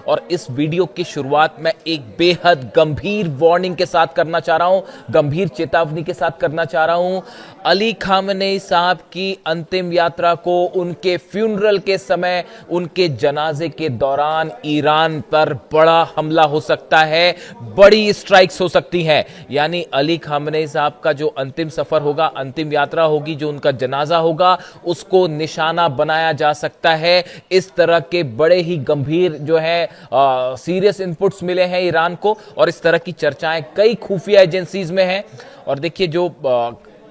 और इस वीडियो की शुरुआत मैं एक बेहद गंभीर वार्निंग के साथ करना चाह रहा हूं, गंभीर चेतावनी के साथ करना चाह रहा हूं। अली खामनेई साहब की अंतिम यात्रा को उनके फ्यूनरल के समय, उनके जनाजे के दौरान ईरान पर बड़ा हमला हो सकता है, बड़ी स्ट्राइक्स हो सकती हैं। यानी अली खामनेई साहब का जो अंतिम सफर होगा, अंतिम यात्रा होगी, जो उनका जनाजा होगा, उसको निशाना बनाया जा सकता है। इस तरह के बड़े ही गंभीर जो है सीरियस इनपुट्स मिले हैं ईरान को, और इस तरह की चर्चाएं कई खुफिया एजेंसीज में हैं। और देखिए, जो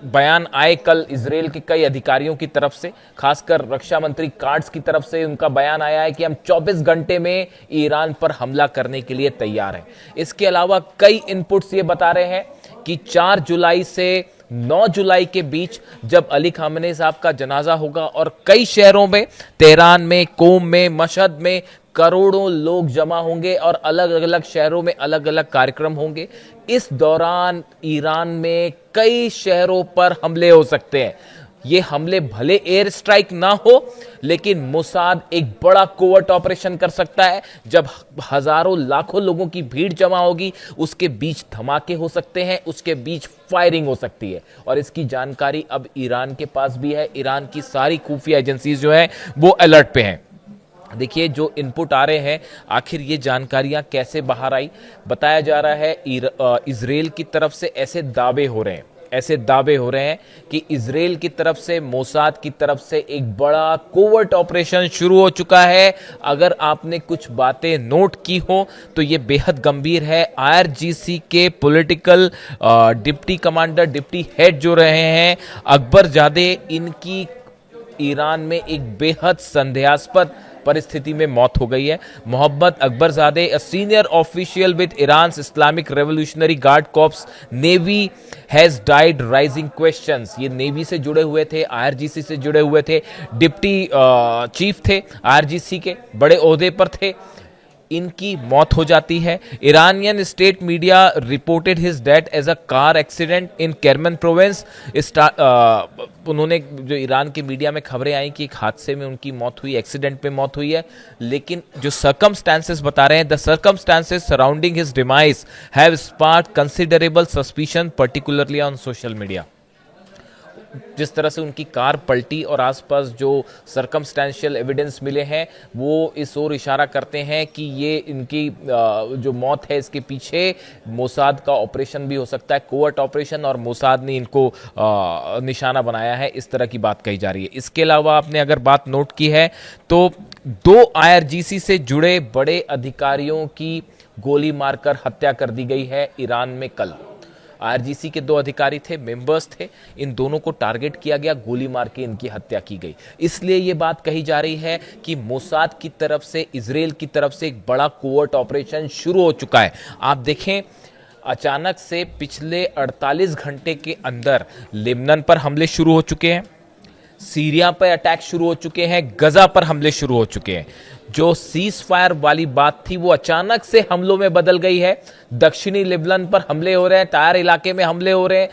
बयान आए कल इजराइल के कई अधिकारियों की तरफ से, खासकर रक्षा मंत्री कार्ड्स की तरफ से उनका बयान आया है कि हम 24 घंटे में ईरान पर हमला करने के लिए तैयार हैं। इसके अलावा कई इनपुट्स ये बता रहे हैं कि 4 जुलाई से 9 जुलाई के बीच जब अली खामनेई साहब का जनाजा होगा और कई शहरों में, तेहरान में, कोम में, मशहद में करोड़ों लोग जमा होंगे और अलग अलग शहरों में अलग अलग कार्यक्रम होंगे। इस दौरान ईरान में कई शहरों पर हमले हो सकते हैं। ये हमले भले एयर स्ट्राइक ना हो, लेकिन मोसाद एक बड़ा कोवर्ट ऑपरेशन कर सकता है। जब हजारों लाखों लोगों की भीड़ जमा होगी, उसके बीच धमाके हो सकते हैं, उसके बीच फायरिंग हो सकती है, और इसकी जानकारी अब ईरान के पास भी है। ईरान की सारी खुफिया एजेंसीज जो है वो अलर्ट पे हैं। देखिए, जो इनपुट आ रहे हैं, आखिर ये जानकारियां कैसे बाहर आई। बताया जा रहा है इजराइल की तरफ से ऐसे दावे हो रहे हैं कि इजराइल की तरफ से, मोसाद की तरफ से एक बड़ा कोवर्ट ऑपरेशन शुरू हो चुका है। अगर आपने कुछ बातें नोट की हो तो ये बेहद गंभीर है। आईआरजीसी के political deputy commander, deputy head जो रहे हैं अकबरजादे, इनकी ईरान में एक बेहद संदेहास्पद परिस्थिति में मौत हो गई है। Mohammad Akbarzadeh, a senior official with Iran Islamic Revolutionary Guard Corps Navy, has died raising questions. ये नेवी से जुड़े हुए थे, आईआरजीसी से जुड़े हुए थे, डिप्टी चीफ थे, आईआरजीसी के बड़े ओहदे पर थे। इनकी मौत हो जाती है। Iranian state media reported his death as a car accident in Kerman province. उन्होंने, जो ईरान के मीडिया में खबरें आई कि एक हादसे में उनकी मौत हुई, एक्सीडेंट में मौत हुई है, लेकिन जो सर्कमस्टांसेस बता रहे हैं, the circumstances surrounding his demise have sparked considerable suspicion particularly on social media. जिस तरह से उनकी कार पलटी और आसपास जो सर्कमस्टेंशियल एविडेंस मिले हैं, वो इस ओर इशारा करते हैं कि ये इनकी जो मौत है, इसके पीछे मोसाद का ऑपरेशन भी हो सकता है, कोवर्ट ऑपरेशन, और मोसाद ने इनको निशाना बनाया है, इस तरह की बात कही जा रही है। इसके अलावा आपने अगर बात नोट की है तो 2 आईआरजीसी से जुड़े बड़े अधिकारियों की गोली मारकर हत्या कर दी गई है ईरान में कल। आईआरजीसी के 2 अधिकारी थे, मेंबर्स थे, इन दोनों को टारगेट किया गया, गोली मार के इनकी हत्या की गई। इसलिए ये बात कही जा रही है कि मोसाद की तरफ से, इजराइल की तरफ से एक बड़ा कोवर्ट ऑपरेशन शुरू हो चुका है। आप देखें, अचानक से पिछले 48 घंटे के अंदर लेबनान पर हमले शुरू हो चुके हैं, सीरिया पर अटैक शुरू हो चुके हैं, गजा पर हमले शुरू हो चुके हैं। जो सीज फायर वाली बात थी वो अचानक से हमलों में बदल गई है। दक्षिणी लेबनान पर हमले हो रहे हैं, तार इलाके में हमले हो रहे हैं,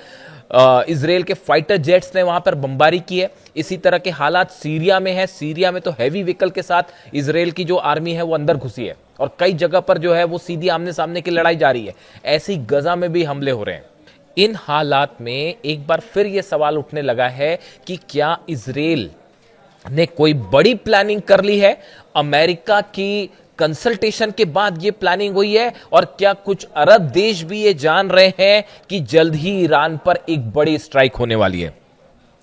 इजराइल के फाइटर जेट्स ने वहां पर बमबारी की है। इसी तरह के हालात सीरिया में है। सीरिया में तो हैवी व्हीकल के साथ इजराइल की जो आर्मी है वो अंदर घुसी है, और कई जगह पर जो है वो सीधी आमने सामने की लड़ाई जारी है। ऐसी गजा में भी हमले हो रहे हैं। इन हालात में एक बार फिर यह सवाल उठने लगा है कि क्या इजराइल ने कोई बड़ी प्लानिंग कर ली है? अमेरिका की कंसल्टेशन के बाद यह प्लानिंग हुई है, और क्या कुछ अरब देश भी ये जान रहे हैं कि जल्द ही ईरान पर एक बड़ी स्ट्राइक होने वाली है?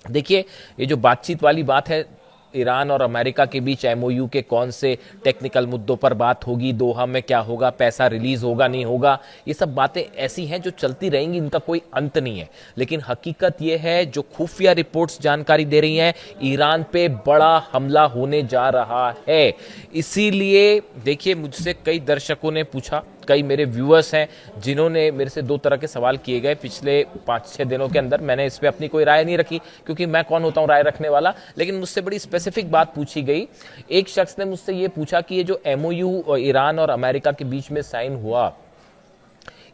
देखिए, ये जो बातचीत वाली बात है, ईरान और अमेरिका के बीच एमओयू के कौन से टेक्निकल मुद्दों पर बात होगी, दोहा में क्या होगा, पैसा रिलीज होगा नहीं होगा, ये सब बातें ऐसी हैं जो चलती रहेंगी, इनका कोई अंत नहीं है। लेकिन हकीकत ये है, जो खुफिया रिपोर्ट्स जानकारी दे रही हैं, ईरान पे बड़ा हमला होने जा रहा है। इसीलिए देखिए, मुझसे कई दर्शकों ने पूछा, कई मेरे व्यूअर्स हैं जिन्होंने मेरे से 2 तरह के सवाल किए गए पिछले 5-6 दिनों के अंदर। मैंने इस पे अपनी कोई राय नहीं रखी, क्योंकि मैं कौन होता हूं राय रखने वाला, लेकिन मुझसे बड़ी स्पेसिफिक बात पूछी गई। एक शख्स ने मुझसे ये पूछा कि ये जो एमओयू ईरान और अमेरिका के बीच में साइन हुआ,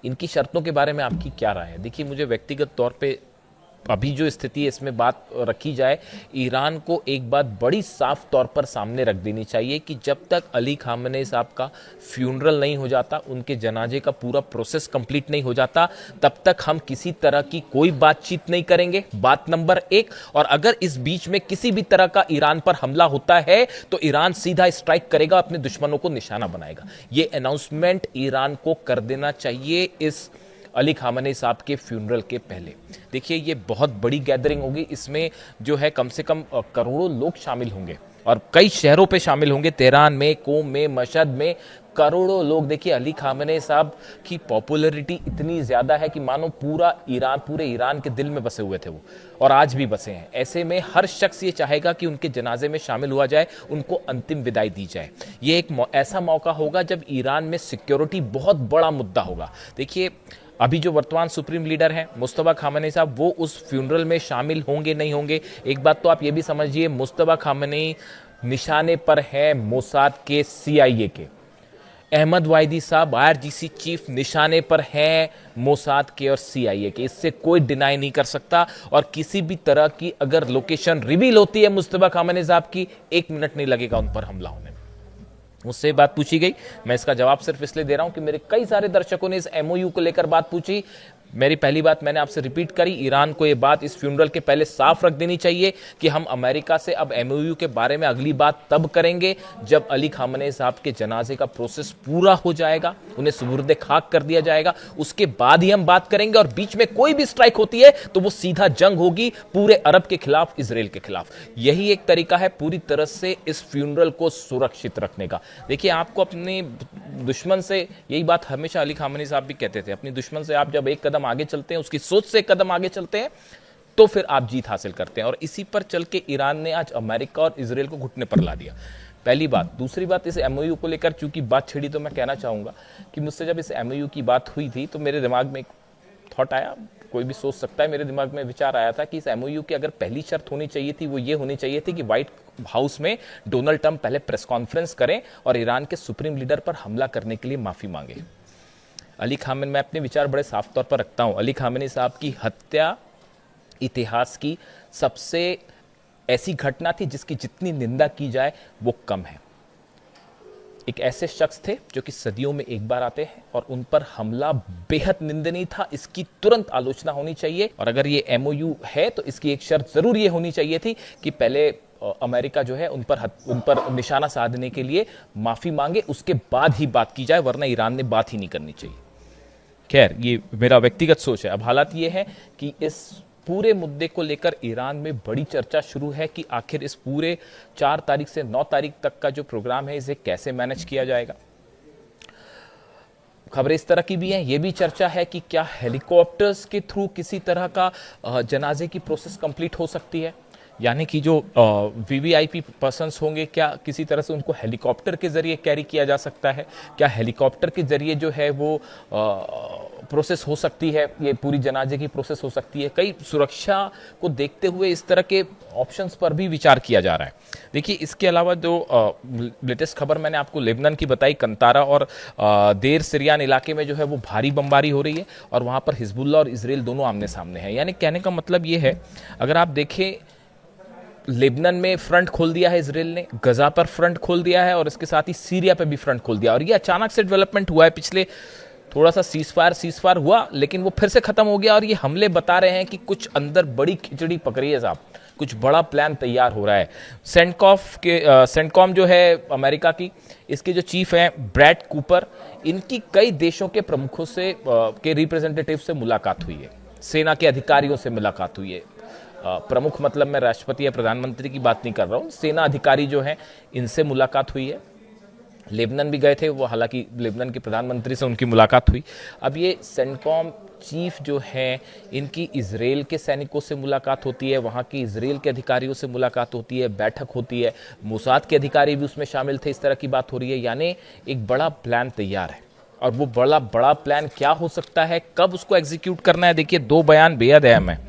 इनकी शर्तों के बारे में आपकी क्या राय है? देखिए, मुझे व्यक्तिगत तौर पे अभी जो स्थिति है इसमें बात रखी जाए, ईरान को एक बात बड़ी साफ तौर पर सामने रख देनी चाहिए कि जब तक अली खामेनेई साहब का फ्यूनरल नहीं हो जाता, उनके जनाजे का पूरा प्रोसेस कंप्लीट नहीं हो जाता, तब तक हम किसी तरह की कोई बातचीत नहीं करेंगे। बात नंबर 1। और अगर इस बीच में किसी भी तरह का ईरान पर हमला होता है तो ईरान सीधा स्ट्राइक करेगा, अपने दुश्मनों को निशाना बनाएगा। ये अनाउंसमेंट ईरान को कर देना चाहिए इस अली खामेनेई साहब के फ्यूनरल के पहले। देखिए, ये बहुत बड़ी गैदरिंग होगी, इसमें जो है कम से कम करोड़ों लोग शामिल होंगे और कई शहरों पे शामिल होंगे, तेहरान में, कोम में, मशहद में करोड़ों लोग। देखिए, अली खामेनेई साहब की पॉपुलैरिटी इतनी ज़्यादा है कि मानो पूरे ईरान के दिल में बसे हुए थे वो, और आज भी बसे हैं। ऐसे में हर शख्स ये चाहेगा कि उनके जनाजे में शामिल हुआ जाए, उनको अंतिम विदाई दी जाए। ये एक ऐसा मौका होगा जब ईरान में सिक्योरिटी बहुत बड़ा मुद्दा होगा। देखिए, अभी जो वर्तमान सुप्रीम लीडर हैं मुस्तफा खामेनेई साहब, वो उस फ्यूनरल में शामिल होंगे नहीं होंगे। एक बात तो आप ये भी समझिए, मुस्तफा खामेनेई निशाने पर है मोसाद के, CIA के। अहमद वाहिदी साहब IRGC चीफ निशाने पर हैं मोसाद के और CIA के, इससे कोई डिनाई नहीं कर सकता। और किसी भी तरह की अगर लोकेशन रिवील होती है मुस्तफा खामेनेई साहब की, 1 मिनट नहीं लगेगा उन पर हमला होने में। मुझसे बात पूछी गई, मैं इसका जवाब सिर्फ इसलिए दे रहा हूं कि मेरे कई सारे दर्शकों ने इस MOU को लेकर बात पूछी। मेरी पहली बात मैंने आपसे रिपीट करी, ईरान को यह बात इस फ्यूनरल के पहले साफ रख देनी चाहिए कि हम अमेरिका से अब MOU के बारे में अगली बात तब करेंगे जब अली खामेनेई साहब के जनाजे का प्रोसेस पूरा हो जाएगा, उन्हें सुबुर्दे खाक कर दिया जाएगा, उसके बाद ही हम बात करेंगे। और बीच में कोई भी स्ट्राइक होती है तो वो सीधा जंग होगी पूरे अरब के खिलाफ, इजराइल के खिलाफ। यही एक तरीका है पूरी तरह से इस फ्यूनरल को सुरक्षित रखने का। देखिए, आपको अपने दुश्मन से, यही बात हमेशा अली खामेनेई साहब भी कहते थे, अपने दुश्मन से आप जब एक कदम आगे चलते हैं, उसकी सोच से एक कदम आगे चलते हैं, तो फिर आप जीत हासिल करते हैं। और इसी पर चल के ईरान ने आज अमेरिका और इजराइल को घुटने पर ला दिया। पहली बात। दूसरी बात, इस MOU को लेकर चूंकि बात छिड़ी तो मैं कहना चाहूंगा कि मुझसे जब इस MOU की बात हुई थी तो मेरे दिमाग में एक थॉट आया, कोई भी सोच सकता है, मेरे दिमाग में विचार आया था कि इस MOU की अगर पहली शर्त होनी चाहिए थी वो ये होनी चाहिए थी कि व्हाइट हाउस में डोनाल्ड ट्रंप पहले प्रेस कॉन्फ्रेंस करें और ईरान के सुप्रीम लीडर पर हमला करने के लिए माफी मांगे। अली खामेनेई, मैं अपने विचार बड़े साफ तौर पर रखता हूं, अली खामेनेई साहब की हत्या इतिहास की सबसे ऐसी घटना थी जिसकी जितनी निंदा की जाए वो कम है। एक ऐसे शख्स थे जो कि सदियों में एक बार आते हैं और उन पर हमला बेहद निंदनीय था, इसकी तुरंत आलोचना होनी चाहिए। और अगर ये MOU है तो इसकी एक शर्त जरूर ये होनी चाहिए थी कि पहले अमेरिका जो है उन पर निशाना साधने के लिए माफी मांगे, उसके बाद ही बात की जाए, वरना ईरान ने बात ही नहीं करनी चाहिए। खैर, ये मेरा व्यक्तिगत सोच है। अब हालात ये है कि इस पूरे मुद्दे को लेकर ईरान में बड़ी चर्चा शुरू है कि आखिर इस पूरे 4 तारीख से 9 तारीख तक का जो प्रोग्राम है इसे कैसे मैनेज किया जाएगा। खबरें इस तरह की भी हैं, ये भी चर्चा है कि क्या हेलीकॉप्टर्स के थ्रू किसी तरह का जनाजे की प्रोसेस कंप्लीट हो सकती है, यानी कि जो VVIP पर्सन्स होंगे क्या किसी तरह से उनको हेलीकॉप्टर के जरिए कैरी किया जा सकता है, क्या हेलीकॉप्टर के जरिए जो है वो प्रोसेस हो सकती है, ये पूरी जनाजे की प्रोसेस हो सकती है। कई सुरक्षा को देखते हुए इस तरह के ऑप्शंस पर भी विचार किया जा रहा है। देखिए, इसके अलावा जो लेटेस्ट खबर मैंने आपको लेबनान की बताई, कंतारा और देर सिरियान इलाके में जो है वो भारी बमबारी हो रही है और वहाँ पर हिजबुल्लाह और इजराइल दोनों आमने सामने हैं। यानी कहने का मतलब ये है, अगर आप देखें, लेबनान में फ्रंट खोल दिया है इजराइल ने, गजा पर फ्रंट खोल दिया है और इसके साथ ही सीरिया पे भी फ्रंट खोल दिया। और ये अचानक से डेवलपमेंट हुआ है, पिछले थोड़ा सा सीजफायर हुआ लेकिन वो फिर से खत्म हो गया। और ये हमले बता रहे हैं कि कुछ अंदर बड़ी खिचड़ी पक रही है साहब, कुछ बड़ा प्लान तैयार हो रहा है। सेंटकॉम जो है अमेरिका की, इसके जो चीफ हैं ब्रैड कूपर, इनकी कई देशों के प्रमुखों से के रिप्रेजेंटेटिव से मुलाकात हुई है, सेना के अधिकारियों से मुलाकात हुई है। प्रमुख मतलब मैं राष्ट्रपति या प्रधानमंत्री की बात नहीं कर रहा हूँ, सेना अधिकारी जो हैं इनसे मुलाकात हुई है। लेबनान भी गए थे वो, हालांकि लेबनान के प्रधानमंत्री से उनकी मुलाकात हुई। अब ये सेंटकॉम चीफ जो हैं इनकी इजराइल के सैनिकों से मुलाकात होती है, वहाँ की इजराइल के अधिकारियों से मुलाकात होती है, बैठक होती है, मोसाद के अधिकारी भी उसमें शामिल थे, इस तरह की बात हो रही है। यानी एक बड़ा प्लान तैयार है और वो बड़ा प्लान क्या हो सकता है, कब उसको एग्जीक्यूट करना है। देखिए, 2 बयान बेहद अहम है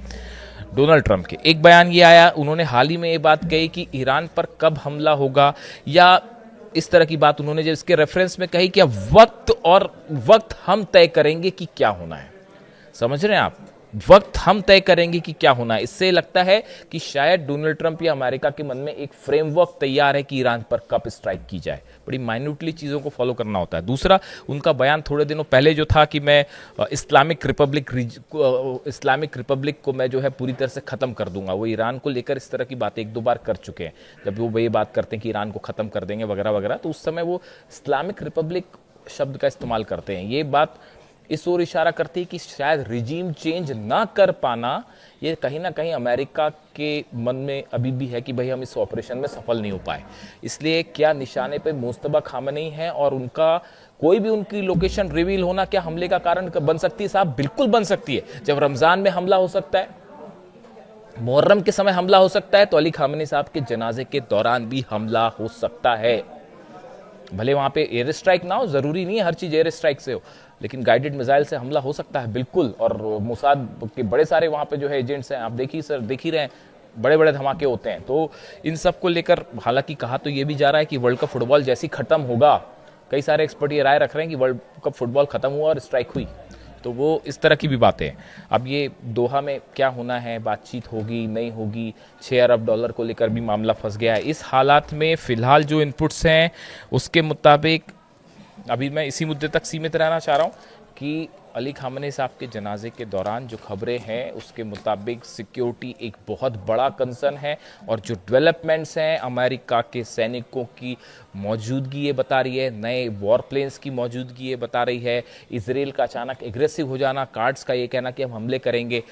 डोनाल्ड ट्रंप के। एक बयान ये आया, उन्होंने हाल ही में ये बात कही कि ईरान पर कब हमला होगा, या इस तरह की बात उन्होंने जो इसके रेफरेंस में कही कि अब वक्त हम तय करेंगे कि क्या होना है। समझ रहे हैं आप, वक्त हम तय करेंगे कि क्या होना है। इससे लगता है कि शायद डोनाल्ड ट्रंप या अमेरिका के मन में एक फ्रेमवर्क तैयार है कि ईरान पर कब स्ट्राइक की जाए। बड़ी माइन्यूटली चीज़ों को फॉलो करना होता है। दूसरा, उनका बयान थोड़े दिनों पहले जो था कि मैं इस्लामिक रिपब्लिक को मैं जो है पूरी तरह से ख़त्म कर दूंगा, वो ईरान को लेकर इस तरह की बातें एक दो बार कर चुके हैं। जब वो ये बात करते हैं कि ईरान को ख़त्म कर देंगे वगैरह वगैरह, तो उस समय वो इस्लामिक रिपब्लिक शब्द का इस्तेमाल करते हैं। ये बात इस ओर इशारा करती है कि शायद रिजीम चेंज ना कर पाना ये कहीं ना कहीं अमेरिका के मन में अभी भी है कि भाई हम इस ऑपरेशन में सफल नहीं हो पाए। इसलिए क्या निशाने पे मुस्तबा खामनेई है और उनका कोई भी उनकी लोकेशन रिवील होना क्या हमले का कारण बन सकती है? साहब बिल्कुल बन सकती है। जब रमजान में हमला हो सकता है, मुहर्रम के समय हमला हो सकता है, तो अली खामनेई साहब के जनाजे के दौरान भी हमला हो सकता है। भले वहां पे एयर स्ट्राइक ना हो, जरूरी नहीं है हर चीज एयर स्ट्राइक से हो, लेकिन गाइडेड मिसाइल से हमला हो सकता है बिल्कुल। और मोसाद के बड़े सारे वहां पे जो है एजेंट्स हैं, आप देखिए सर, देख ही रहे हैं, बड़े बड़े धमाके होते हैं। तो इन सब को लेकर हालांकि कहा तो ये भी जा रहा है कि वर्ल्ड कप फुटबॉल जैसी खत्म होगा, कई सारे एक्सपर्ट ये राय रख रहे हैं कि वर्ल्ड कप फुटबॉल खत्म हुआ और स्ट्राइक हुई, तो वो इस तरह की भी बातें हैं। अब ये दोहा में क्या होना है, बातचीत होगी नहीं होगी, $6 अरब को लेकर भी मामला फंस गया है। इस हालात में फिलहाल जो इनपुट्स हैं उसके मुताबिक अभी मैं इसी मुद्दे तक सीमित रहना चाह रहा हूँ कि अली खामनेई साहब के जनाजे के दौरान जो खबरें हैं उसके मुताबिक सिक्योरिटी एक बहुत बड़ा कंसर्न है, और जो डेवलपमेंट्स हैं अमेरिका के सैनिकों की मौजूदगी ये बता रही है, नए वॉर प्लेन्स की मौजूदगी ये बता रही है, इजराइल का अचानक एग्रेसिव हो जाना, कार्ड्स का ये कहना कि हम हमले करेंगे,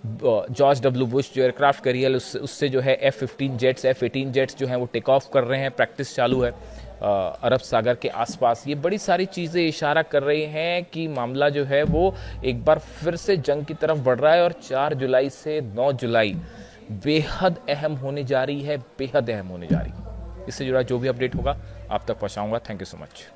जॉर्ज डब्ल्यू बुश जो एयरक्राफ्ट कैरियर उससे जो है F-15 जेट्स F-18 जेट्स जो हैं वो टेक ऑफ कर रहे हैं, प्रैक्टिस चालू है अरब सागर के आसपास। ये बड़ी सारी चीज़ें इशारा कर रही हैं कि मामला जो है वो एक बार फिर से जंग की तरफ बढ़ रहा है, और 4 जुलाई से 9 जुलाई बेहद अहम होने जा रही है, बेहद अहम होने जा रही है। इससे जुड़ा जो भी अपडेट होगा आप तक पहुंचाऊंगा। Thank you so much.